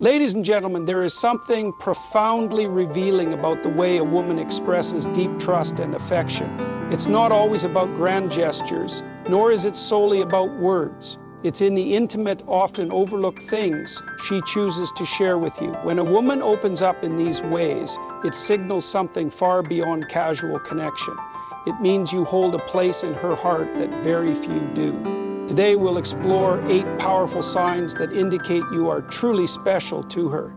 Ladies and gentlemen, there is something profoundly revealing about the way a woman expresses deep trust and affection. It's not always about grand gestures, nor is it solely about words. It's in the intimate, often overlooked things she chooses to share with you. When a woman opens up in these ways, it signals something far beyond casual connection. It means you hold a place in her heart that very few do. Today we'll explore 8 powerful signs that indicate you are truly special to her.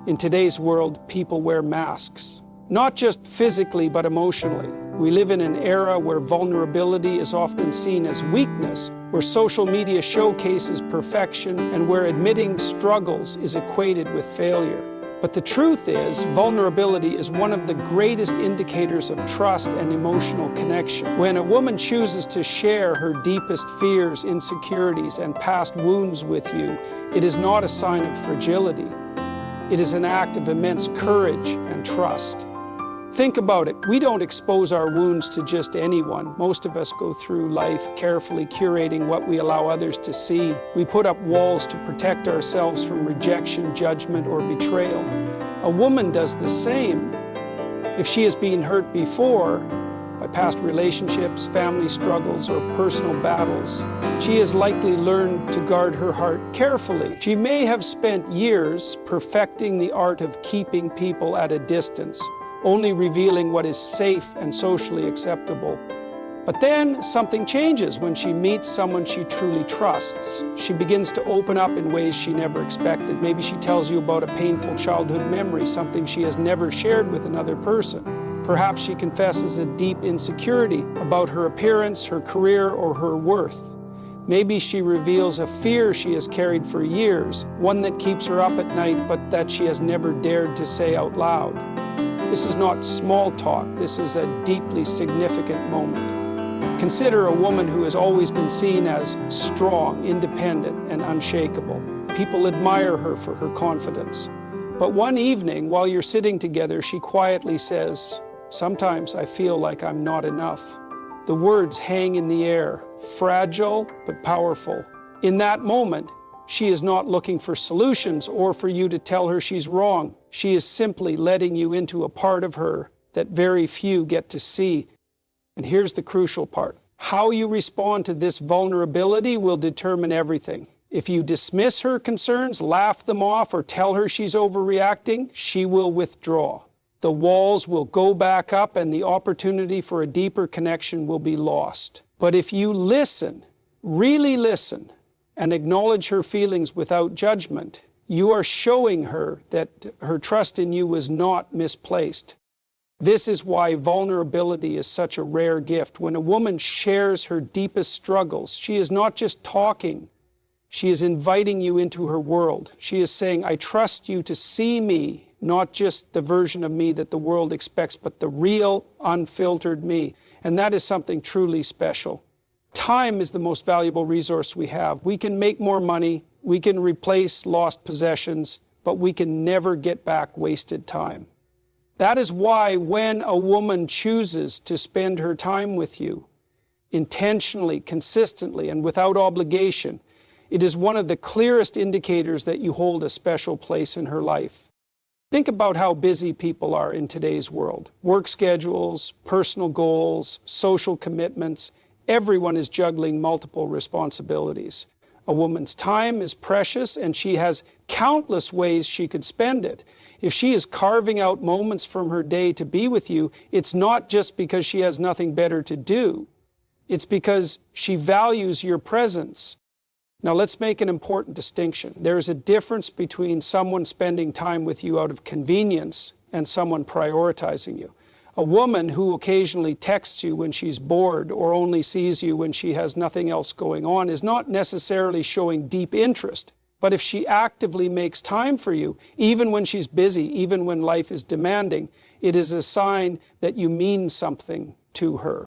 In today's world, people wear masks, not just physically but emotionally. We live in an era where vulnerability is often seen as weakness, where social media showcases perfection, and where admitting struggles is equated with failure. But the truth is, vulnerability is one of the greatest indicators of trust and emotional connection. When a woman chooses to share her deepest fears, insecurities, and past wounds with you, it is not a sign of fragility. It is an act of immense courage and trust. Think about it. We don't expose our wounds to just anyone. Most of us go through life carefully curating what we allow others to see. We put up walls to protect ourselves from rejection, judgment, or betrayal. A woman does the same. If she has been hurt before, by past relationships, family struggles, or personal battles, she has likely learned to guard her heart carefully. She may have spent years perfecting the art of keeping people at a distance, only revealing what is safe and socially acceptable. But then something changes when she meets someone she truly trusts. She begins to open up in ways she never expected. Maybe she tells you about a painful childhood memory, something she has never shared with another person. Perhaps she confesses a deep insecurity about her appearance, her career, or her worth. Maybe she reveals a fear she has carried for years, one that keeps her up at night but that she has never dared to say out loud. This is not small talk, this is a deeply significant moment. Consider a woman who has always been seen as strong, independent, and unshakable. People admire her for her confidence. But one evening, while you're sitting together, she quietly says, "Sometimes I feel like I'm not enough." The words hang in the air, fragile but powerful. In that moment, she is not looking for solutions or for you to tell her she's wrong. She is simply letting you into a part of her that very few get to see. And here's the crucial part. How you respond to this vulnerability will determine everything. If you dismiss her concerns, laugh them off, or tell her she's overreacting, she will withdraw. The walls will go back up and the opportunity for a deeper connection will be lost. But if you listen, really listen, and acknowledge her feelings without judgment, you are showing her that her trust in you was not misplaced. This is why vulnerability is such a rare gift. When a woman shares her deepest struggles, she is not just talking, she is inviting you into her world. She is saying, "I trust you to see me, not just the version of me that the world expects, but the real, unfiltered me." And that is something truly special. Time is the most valuable resource we have. We can make more money, we can replace lost possessions, but we can never get back wasted time. That is why when a woman chooses to spend her time with you, intentionally, consistently, and without obligation, it is one of the clearest indicators that you hold a special place in her life. Think about how busy people are in today's world. Work schedules, personal goals, social commitments. Everyone is juggling multiple responsibilities. A woman's time is precious and she has countless ways she could spend it. If she is carving out moments from her day to be with you, it's not just because she has nothing better to do. It's because she values your presence. Now let's make an important distinction. There is a difference between someone spending time with you out of convenience and someone prioritizing you. A woman who occasionally texts you when she's bored or only sees you when she has nothing else going on is not necessarily showing deep interest. But if she actively makes time for you, even when she's busy, even when life is demanding, it is a sign that you mean something to her.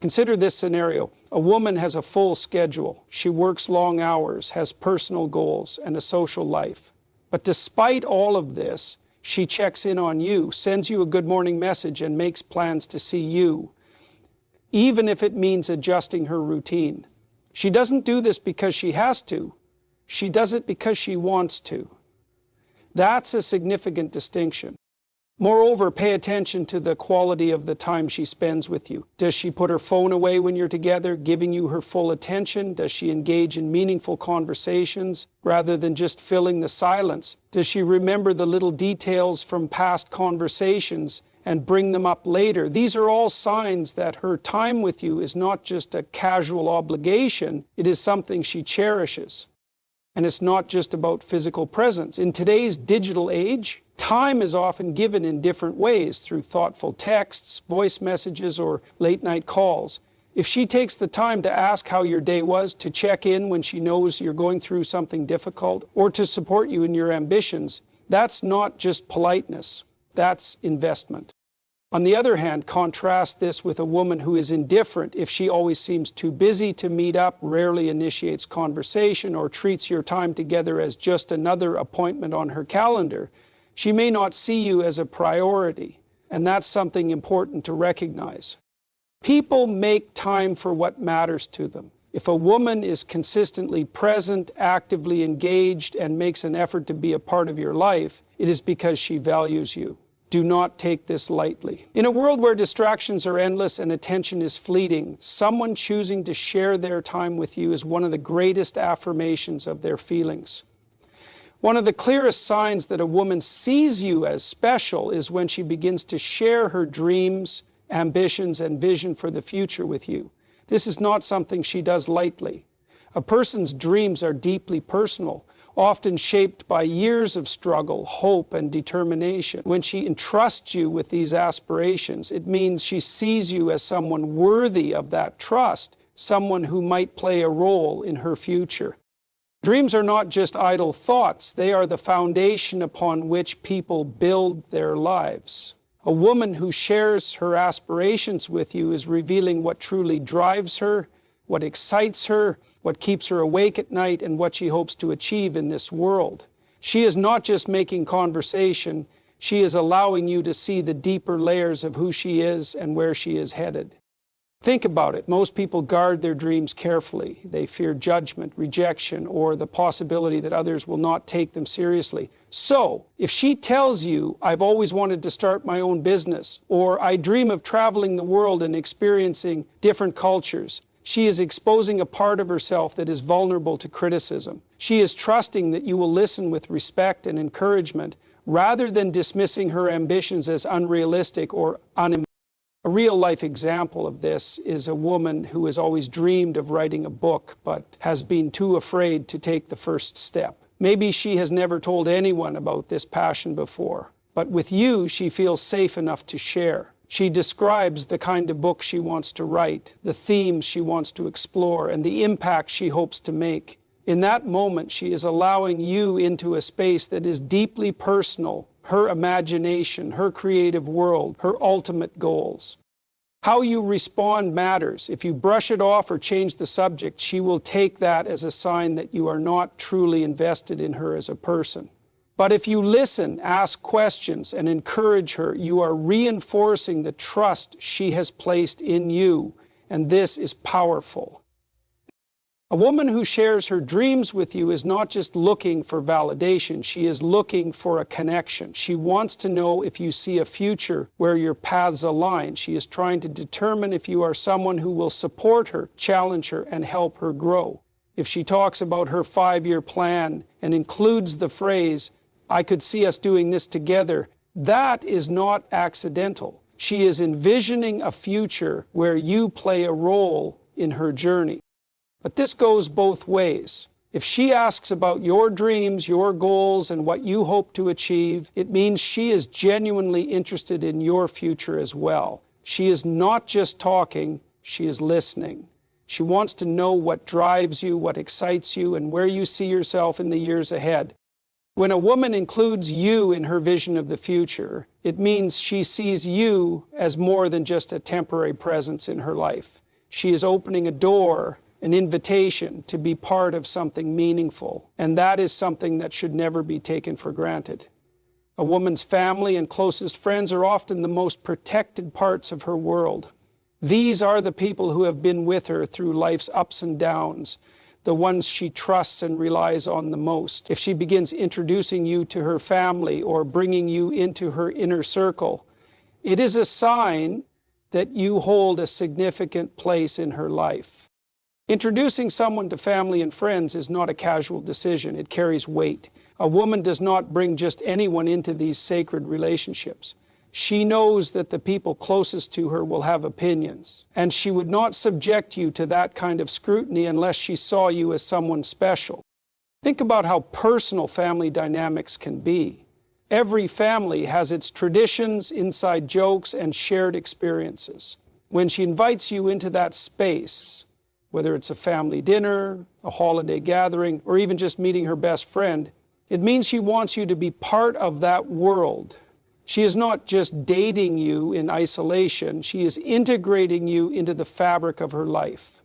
Consider this scenario. A woman has a full schedule. She works long hours, has personal goals, and a social life. But despite all of this, she checks in on you, sends you a good morning message, and makes plans to see you, even if it means adjusting her routine. She doesn't do this because she has to. She does it because she wants to. That's a significant distinction. Moreover, pay attention to the quality of the time she spends with you. Does she put her phone away when you're together, giving you her full attention? Does she engage in meaningful conversations rather than just filling the silence? Does she remember the little details from past conversations and bring them up later? These are all signs that her time with you is not just a casual obligation, it is something she cherishes. And it's not just about physical presence. In today's digital age, time is often given in different ways through thoughtful texts, voice messages, or late-night calls. If she takes the time to ask how your day was, to check in when she knows you're going through something difficult, or to support you in your ambitions, that's not just politeness, that's investment. On the other hand, contrast this with a woman who is indifferent if she always seems too busy to meet up, rarely initiates conversation, or treats your time together as just another appointment on her calendar. She may not see you as a priority, and that's something important to recognize. People make time for what matters to them. If a woman is consistently present, actively engaged, and makes an effort to be a part of your life, it is because she values you. Do not take this lightly. In a world where distractions are endless and attention is fleeting, someone choosing to share their time with you is one of the greatest affirmations of their feelings. One of the clearest signs that a woman sees you as special is when she begins to share her dreams, ambitions, and vision for the future with you. This is not something she does lightly. A person's dreams are deeply personal, often shaped by years of struggle, hope, and determination. When she entrusts you with these aspirations, it means she sees you as someone worthy of that trust, someone who might play a role in her future. Dreams are not just idle thoughts, they are the foundation upon which people build their lives. A woman who shares her aspirations with you is revealing what truly drives her, what excites her, what keeps her awake at night, and what she hopes to achieve in this world. She is not just making conversation, she is allowing you to see the deeper layers of who she is and where she is headed. Think about it. Most people guard their dreams carefully. They fear judgment, rejection, or the possibility that others will not take them seriously. So, if she tells you, "I've always wanted to start my own business," or "I dream of traveling the world and experiencing different cultures," she is exposing a part of herself that is vulnerable to criticism. She is trusting that you will listen with respect and encouragement rather than dismissing her ambitions as unrealistic or unimaginable. A real-life example of this is a woman who has always dreamed of writing a book but has been too afraid to take the first step. Maybe she has never told anyone about this passion before, but with you she feels safe enough to share. She describes the kind of book she wants to write, the themes she wants to explore, and the impact she hopes to make. In that moment, she is allowing you into a space that is deeply personal, her imagination, her creative world, her ultimate goals. How you respond matters. If you brush it off or change the subject, she will take that as a sign that you are not truly invested in her as a person. But if you listen, ask questions, and encourage her, you are reinforcing the trust she has placed in you, and this is powerful. A woman who shares her dreams with you is not just looking for validation, she is looking for a connection. She wants to know if you see a future where your paths align. She is trying to determine if you are someone who will support her, challenge her, and help her grow. If she talks about her 5-year plan and includes the phrase, "I could see us doing this together," that is not accidental. She is envisioning a future where you play a role in her journey. But this goes both ways. If she asks about your dreams, your goals, and what you hope to achieve, it means she is genuinely interested in your future as well. She is not just talking, she is listening. She wants to know what drives you, what excites you, and where you see yourself in the years ahead. When a woman includes you in her vision of the future, it means she sees you as more than just a temporary presence in her life. She is opening a door, an invitation to be part of something meaningful, and that is something that should never be taken for granted. A woman's family and closest friends are often the most protected parts of her world. These are the people who have been with her through life's ups and downs. the ones she trusts and relies on the most. If she begins introducing you to her family or bringing you into her inner circle, it is a sign that you hold a significant place in her life. Introducing someone to family and friends is not a casual decision. It carries weight. A woman does not bring just anyone into these sacred relationships. She knows that the people closest to her will have opinions, and she would not subject you to that kind of scrutiny unless she saw you as someone special. Think about how personal family dynamics can be. Every family has its traditions, inside jokes, and shared experiences. When she invites you into that space, whether it's a family dinner, a holiday gathering, or even just meeting her best friend, it means she wants you to be part of that world. She is not just dating you in isolation, she is integrating you into the fabric of her life.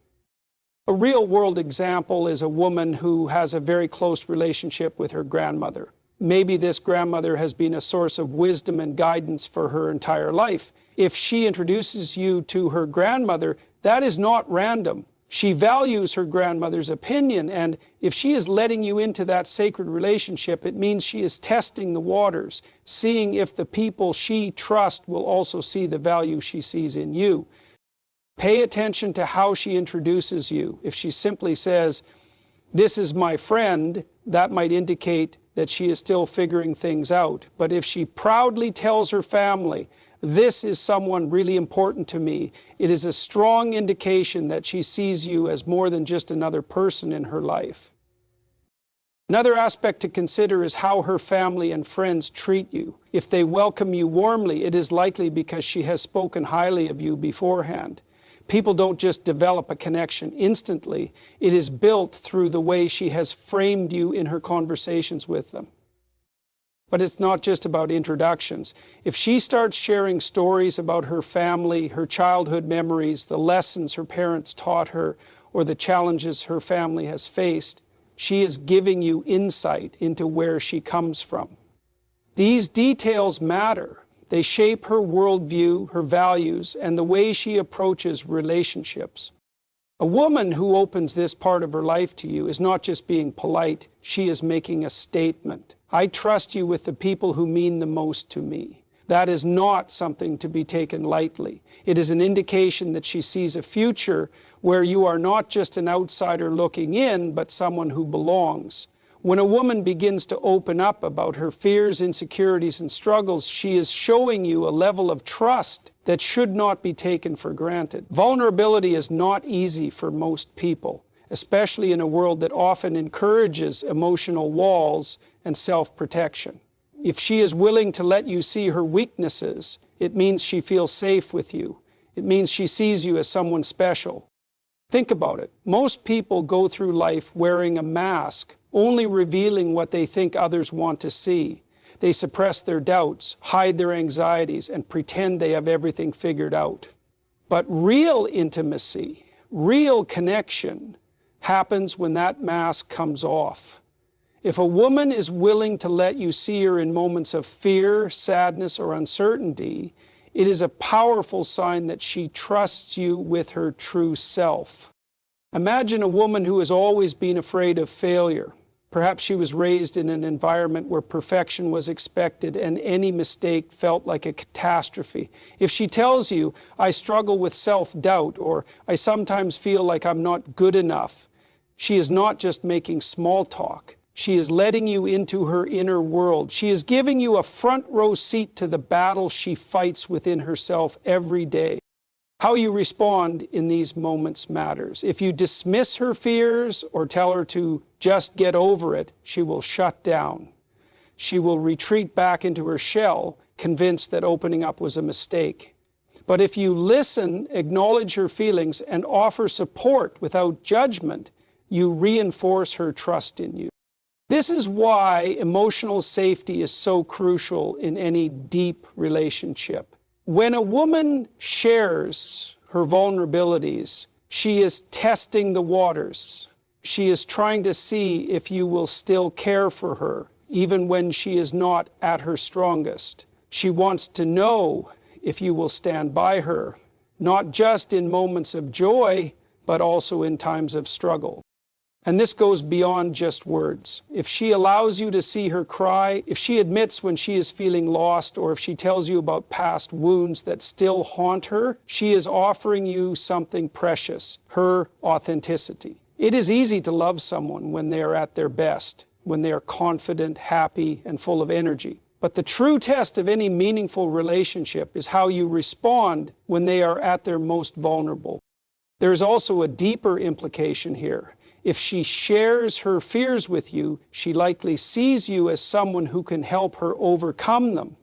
A real-world example is a woman who has a very close relationship with her grandmother. Maybe this grandmother has been a source of wisdom and guidance for her entire life. If she introduces you to her grandmother, that is not random. She values her grandmother's opinion, and if she is letting you into that sacred relationship, it means she is testing the waters, seeing if the people she trusts will also see the value she sees in you. Pay attention to how she introduces you. If she simply says, "This is my friend," that might indicate that she is still figuring things out. But if she proudly tells her family, "This is someone really important to me," it is a strong indication that she sees you as more than just another person in her life. Another aspect to consider is how her family and friends treat you. If they welcome you warmly, it is likely because she has spoken highly of you beforehand. People don't just develop a connection instantly. It is built through the way she has framed you in her conversations with them. But it's not just about introductions. If she starts sharing stories about her family, her childhood memories, the lessons her parents taught her, or the challenges her family has faced, she is giving you insight into where she comes from. These details matter. They shape her worldview, her values, and the way she approaches relationships. A woman who opens this part of her life to you is not just being polite, she is making a statement. I trust you with the people who mean the most to me. That is not something to be taken lightly. It is an indication that she sees a future where you are not just an outsider looking in, but someone who belongs. When a woman begins to open up about her fears, insecurities, and struggles, she is showing you a level of trust that should not be taken for granted. Vulnerability is not easy for most people, especially in a world that often encourages emotional walls and self-protection. If she is willing to let you see her weaknesses, it means she feels safe with you. It means she sees you as someone special. Think about it. Most people go through life wearing a mask, only revealing what they think others want to see. They suppress their doubts, hide their anxieties, and pretend they have everything figured out. But real intimacy, real connection, happens when that mask comes off. If a woman is willing to let you see her in moments of fear, sadness, or uncertainty, it is a powerful sign that she trusts you with her true self. Imagine a woman who has always been afraid of failure. Perhaps she was raised in an environment where perfection was expected and any mistake felt like a catastrophe. If she tells you, "I struggle with self-doubt," or "I sometimes feel like I'm not good enough," she is not just making small talk. She is letting you into her inner world. She is giving you a front row seat to the battle she fights within herself every day. How you respond in these moments matters. If you dismiss her fears or tell her to just get over it, she will shut down. She will retreat back into her shell, convinced that opening up was a mistake. But if you listen, acknowledge her feelings, and offer support without judgment, you reinforce her trust in you. This is why emotional safety is so crucial in any deep relationship. When a woman shares her vulnerabilities, she is testing the waters. She is trying to see if you will still care for her, even when she is not at her strongest. She wants to know if you will stand by her, not just in moments of joy, but also in times of struggle. And this goes beyond just words. If she allows you to see her cry, if she admits when she is feeling lost, or if she tells you about past wounds that still haunt her, she is offering you something precious, her authenticity. It is easy to love someone when they are at their best, when they are confident, happy, and full of energy. But the true test of any meaningful relationship is how you respond when they are at their most vulnerable. There is also a deeper implication here. If she shares her fears with you, she likely sees you as someone who can help her overcome them.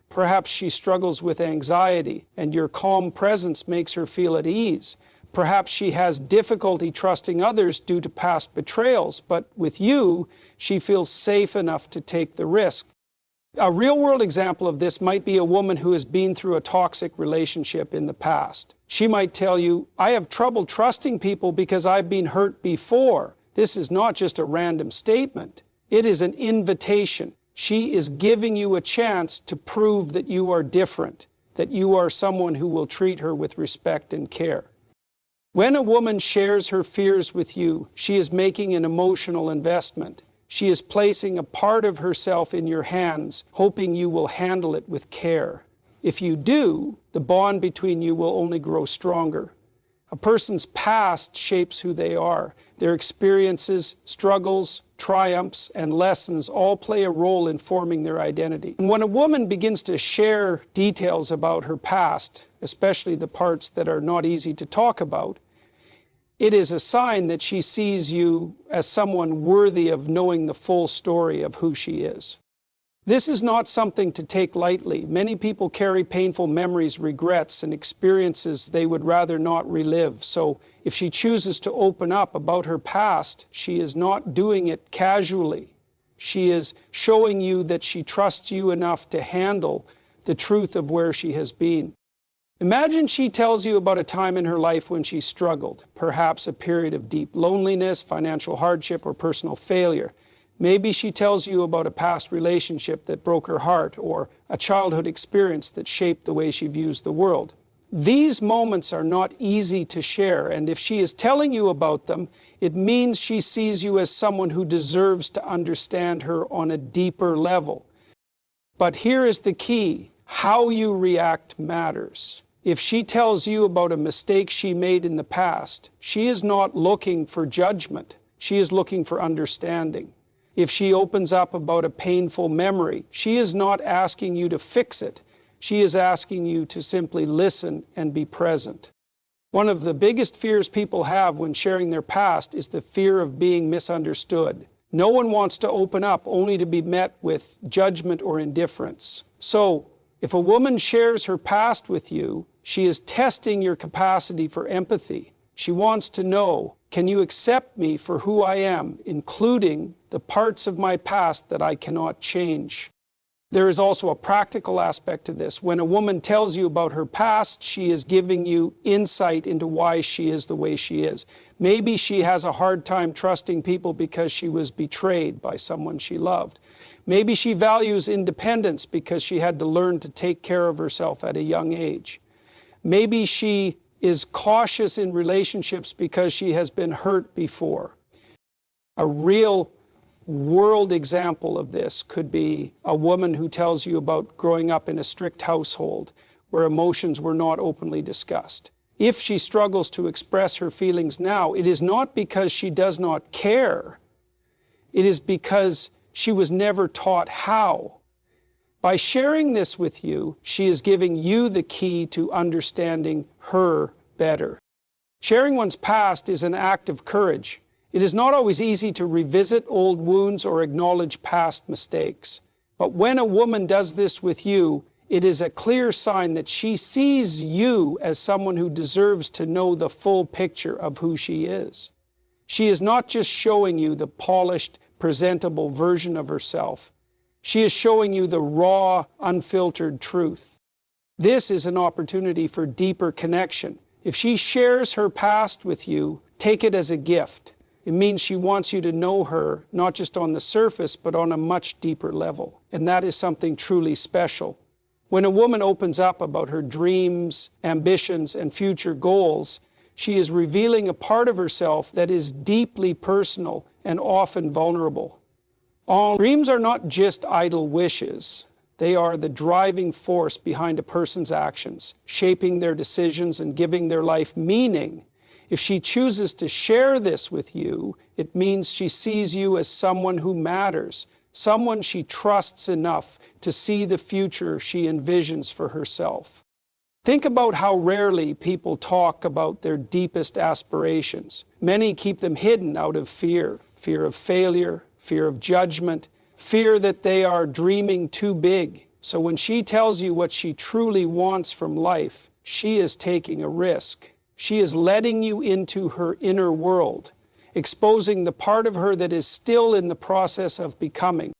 Perhaps she struggles with anxiety, and your calm presence makes her feel at ease. Perhaps she has difficulty trusting others due to past betrayals, but with you, she feels safe enough to take the risk. A real-world example of this might be a woman who has been through a toxic relationship in the past. She might tell you, "I have trouble trusting people because I've been hurt before." This is not just a random statement. It is an invitation. She is giving you a chance to prove that you are different, that you are someone who will treat her with respect and care. When a woman shares her fears with you, she is making an emotional investment. She is placing a part of herself in your hands, hoping you will handle it with care. If you do, the bond between you will only grow stronger. A person's past shapes who they are. Their experiences, struggles, triumphs, and lessons all play a role in forming their identity. And when a woman begins to share details about her past, especially the parts that are not easy to talk about, it is a sign that she sees you as someone worthy of knowing the full story of who she is. This is not something to take lightly. Many people carry painful memories, regrets, and experiences they would rather not relive. So if she chooses to open up about her past, she is not doing it casually. She is showing you that she trusts you enough to handle the truth of where she has been. Imagine she tells you about a time in her life when she struggled, perhaps a period of deep loneliness, financial hardship, or personal failure. Maybe she tells you about a past relationship that broke her heart, or a childhood experience that shaped the way she views the world. These moments are not easy to share, and if she is telling you about them, it means she sees you as someone who deserves to understand her on a deeper level. But here is the key: how you react matters. If she tells you about a mistake she made in the past, she is not looking for judgment. She is looking for understanding. If she opens up about a painful memory, she is not asking you to fix it. She is asking you to simply listen and be present. One of the biggest fears people have when sharing their past is the fear of being misunderstood. No one wants to open up only to be met with judgment or indifference. So, if a woman shares her past with you, she is testing your capacity for empathy. She wants to know, can you accept me for who I am, including the parts of my past that I cannot change? There is also a practical aspect to this. When a woman tells you about her past, she is giving you insight into why she is the way she is. Maybe she has a hard time trusting people because she was betrayed by someone she loved. Maybe she values independence because she had to learn to take care of herself at a young age. Maybe she is cautious in relationships because she has been hurt before. A real world example of this could be a woman who tells you about growing up in a strict household where emotions were not openly discussed. If she struggles to express her feelings now, it is not because she does not care. It is because she was never taught how. By sharing this with you, she is giving you the key to understanding her better. Sharing one's past is an act of courage. It is not always easy to revisit old wounds or acknowledge past mistakes. But when a woman does this with you, it is a clear sign that she sees you as someone who deserves to know the full picture of who she is. She is not just showing you the polished, presentable version of herself. She is showing you the raw, unfiltered truth. This is an opportunity for deeper connection. If she shares her past with you, take it as a gift. It means she wants you to know her, not just on the surface, but on a much deeper level. And that is something truly special. When a woman opens up about her dreams, ambitions, and future goals, She is revealing a part of herself that is deeply personal and often vulnerable. Dreams are not just idle wishes. They are the driving force behind a person's actions, shaping their decisions and giving their life meaning. If she chooses to share this with you, it means she sees you as someone who matters, someone she trusts enough to see the future she envisions for herself. Think about how rarely people talk about their deepest aspirations. Many keep them hidden out of fear of failure, fear of judgment, fear that they are dreaming too big. So when she tells you what she truly wants from life, she is taking a risk. She is letting you into her inner world, exposing the part of her that is still in the process of becoming.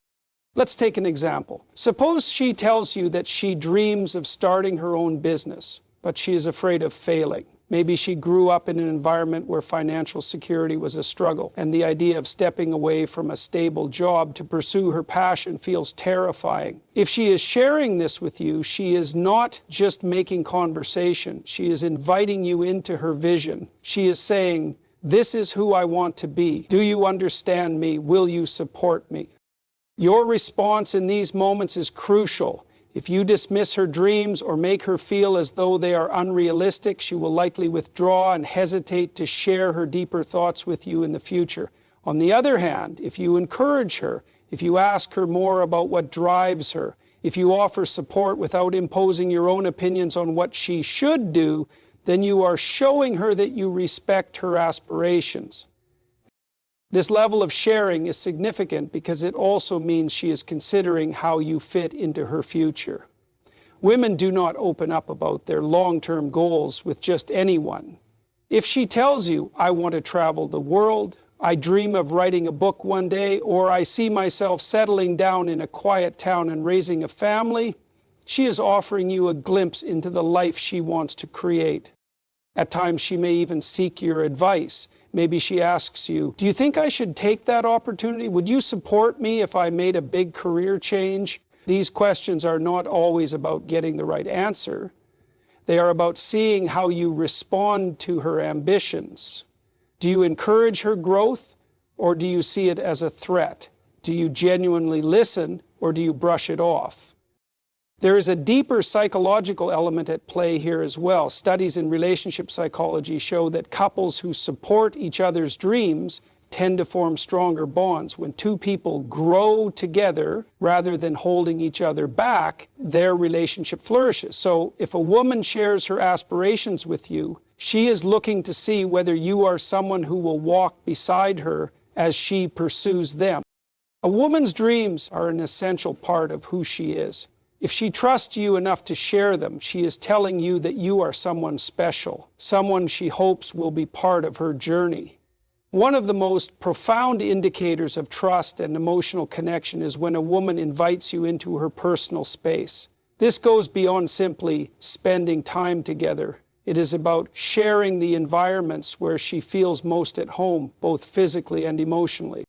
Let's take an example. Suppose she tells you that she dreams of starting her own business, but she is afraid of failing. Maybe she grew up in an environment where financial security was a struggle, and the idea of stepping away from a stable job to pursue her passion feels terrifying. If she is sharing this with you, she is not just making conversation. She is inviting you into her vision. She is saying, "This is who I want to be. Do you understand me? Will you support me?" Your response in these moments is crucial. If you dismiss her dreams or make her feel as though they are unrealistic, she will likely withdraw and hesitate to share her deeper thoughts with you in the future. On the other hand, if you encourage her, if you ask her more about what drives her, if you offer support without imposing your own opinions on what she should do, then you are showing her that you respect her aspirations. This level of sharing is significant because it also means she is considering how you fit into her future. Women do not open up about their long-term goals with just anyone. If she tells you, "I want to travel the world," "I dream of writing a book one day," or "I see myself settling down in a quiet town and raising a family," she is offering you a glimpse into the life she wants to create. At times she may even seek your advice. Maybe she asks you, "Do you think I should take that opportunity? Would you support me if I made a big career change?" These questions are not always about getting the right answer. They are about seeing how you respond to her ambitions. Do you encourage her growth, or do you see it as a threat? Do you genuinely listen, or do you brush it off? There is a deeper psychological element at play here as well. Studies in relationship psychology show that couples who support each other's dreams tend to form stronger bonds. When two people grow together rather than holding each other back, their relationship flourishes. So if a woman shares her aspirations with you, she is looking to see whether you are someone who will walk beside her as she pursues them. A woman's dreams are an essential part of who she is. If she trusts you enough to share them, she is telling you that you are someone special, someone she hopes will be part of her journey. One of the most profound indicators of trust and emotional connection is when a woman invites you into her personal space. This goes beyond simply spending time together. It is about sharing the environments where she feels most at home, both physically and emotionally.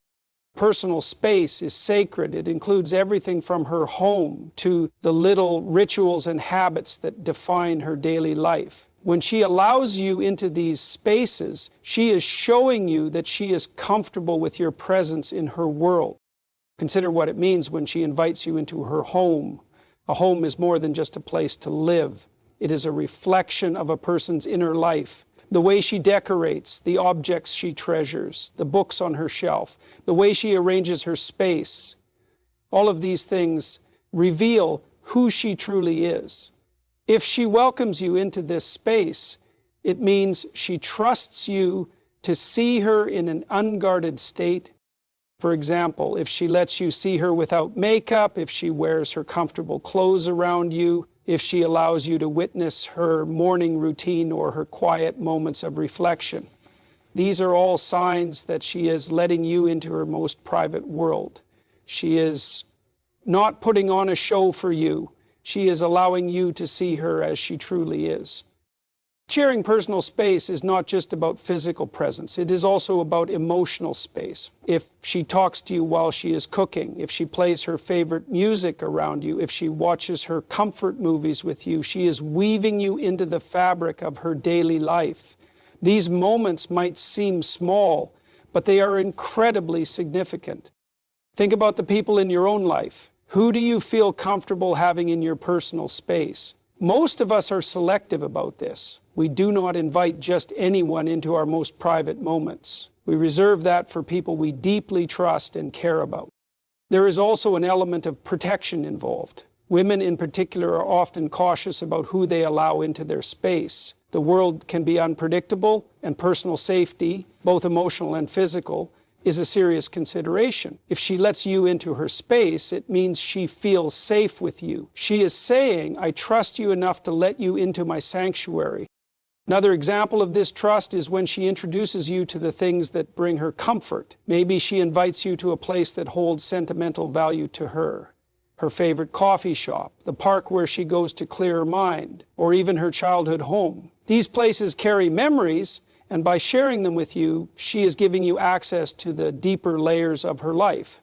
Personal space is sacred. It includes everything from her home to the little rituals and habits that define her daily life. When she allows you into these spaces, she is showing you that she is comfortable with your presence in her world. Consider what it means when she invites you into her home. A home is more than just a place to live. It is a reflection of a person's inner life. The way she decorates, the objects she treasures, the books on her shelf, the way she arranges her space. All of these things reveal who she truly is. If she welcomes you into this space, it means she trusts you to see her in an unguarded state. For example, if she lets you see her without makeup, if she wears her comfortable clothes around you, if she allows you to witness her morning routine or her quiet moments of reflection. These are all signs that she is letting you into her most private world. She is not putting on a show for you. She is allowing you to see her as she truly is. Sharing personal space is not just about physical presence. It is also about emotional space. If she talks to you while she is cooking, if she plays her favorite music around you, if she watches her comfort movies with you, she is weaving you into the fabric of her daily life. These moments might seem small, but they are incredibly significant. Think about the people in your own life. Who do you feel comfortable having in your personal space? Most of us are selective about this. We do not invite just anyone into our most private moments. We reserve that for people we deeply trust and care about. There is also an element of protection involved. Women in particular are often cautious about who they allow into their space. The world can be unpredictable, and personal safety, both emotional and physical, is a serious consideration. If she lets you into her space, it means she feels safe with you. She is saying, I trust you enough to let you into my sanctuary. Another example of this trust is when she introduces you to the things that bring her comfort. Maybe she invites you to a place that holds sentimental value to her. Her favorite coffee shop, the park where she goes to clear her mind, or even her childhood home. These places carry memories, and by sharing them with you, she is giving you access to the deeper layers of her life.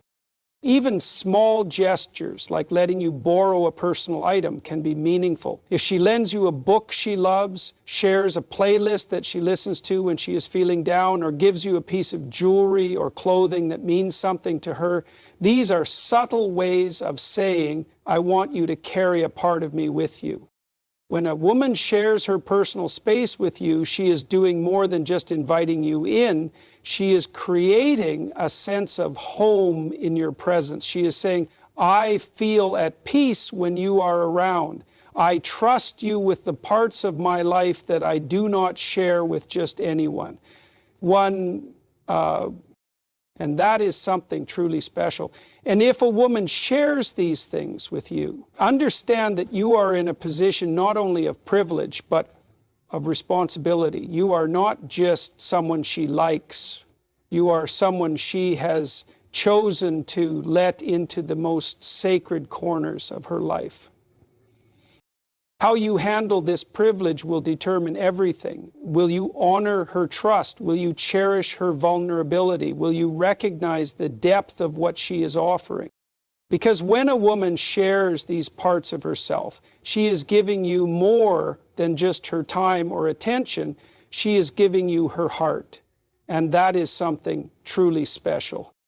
Even small gestures, like letting you borrow a personal item, can be meaningful. If she lends you a book she loves, shares a playlist that she listens to when she is feeling down, or gives you a piece of jewelry or clothing that means something to her, these are subtle ways of saying, I want you to carry a part of me with you. When a woman shares her personal space with you, she is doing more than just inviting you in. She is creating a sense of home in your presence. She is saying, I feel at peace when you are around. I trust you with the parts of my life that I do not share with just anyone. And that is something truly special. And if a woman shares these things with you, understand that you are in a position not only of privilege, but of responsibility. You are not just someone she likes. You are someone she has chosen to let into the most sacred corners of her life. How you handle this privilege will determine everything. Will you honor her trust? Will you cherish her vulnerability? Will you recognize the depth of what she is offering? Because when a woman shares these parts of herself, she is giving you more than just her time or attention. She is giving you her heart. And that is something truly special.